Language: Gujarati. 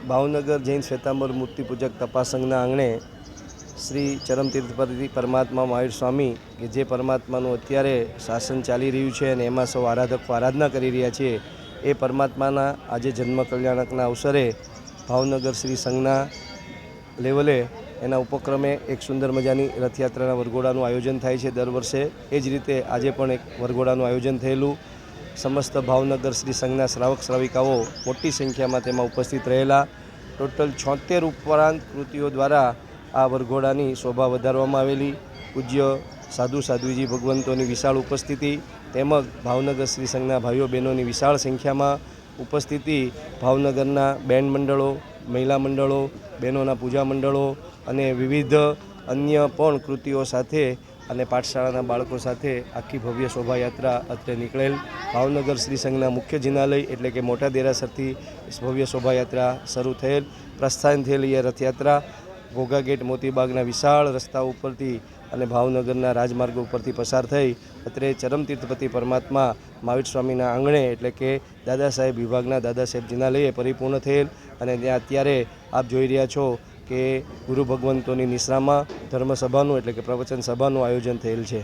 ભાવનગર જૈન શ્વેતાંબર મૂર્તિ પૂજક તપાસ સંઘના આંગણે શ્રી ચરમતીર્થપતિ પરમાત્મા મહાવીર સ્વામી કે જે પરમાત્માનું અત્યારે શાસન ચાલી રહ્યું છે અને એમાં સૌ આરાધકો આરાધના કરી રહ્યા છીએ, એ પરમાત્માના આજે જન્મ કલ્યાણકના અવસરે ભાવનગર શ્રી સંઘના લેવલે એના ઉપક્રમે એક સુંદર મજાની રથયાત્રાના વરઘોડાનું આયોજન થાય છે દર વર્ષે. એ જ રીતે આજે પણ એક વરઘોડાનું આયોજન થયેલું. સમસ્ત ભાવનગર શ્રી સંઘના શ્રાવક શ્રાવિકાઓ મોટી સંખ્યામાં તેમાં ઉપસ્થિત રહેલા. ટોટલ 76 ઉપરાંત કૃતિઓ દ્વારા આ વરઘોડાની શોભા વધારવામાં આવેલી. પૂજ્ય સાધુ સાધ્વીજી ભગવંતોની વિશાળ ઉપસ્થિતિ તેમજ ભાવનગર શ્રી સંઘના ભાઈઓ બહેનોની વિશાળ સંખ્યામાં ઉપસ્થિતિ, ભાવનગરના બેન્ડ મંડળો, મહિલા મંડળો, બહેનોના પૂજા મંડળો અને વિવિધ અન્ય પણ કૃતિઓ સાથે અને પાઠશાળાના બાળકો સાથે આખી ભવ્ય શોભાયાત્રા અત્રે નીકળેલ. ભાવનગર શ્રી સંઘના મુખ્ય જિનાલય એટલે કે મોટા દેરાસરથી ભવ્ય શોભાયાત્રા શરૂ થયેલ. પ્રસ્થાન થયેલી એ રથયાત્રા ઘોઘા ગેટ મોતીબાગના વિશાળ રસ્તા ઉપરથી અને ભાવનગરના રાજમાર્ગો ઉપરથી પસાર થઈ અત્રે ચરમતીર્થપતિ પરમાત્મા મહાવીર સ્વામીના આંગણે એટલે કે દાદા સાહેબ વિભાગના દાદા સાહેબ જિનાલયે પરિપૂર્ણ થયેલ. અને ત્યાં અત્યારે આપ જોઈ રહ્યા છો કે ગુરુ ભગવંતોની નિશ્રામાં ધર્મસભાનું એટલે કે પ્રવચન સભાનું આયોજન થયેલ છે.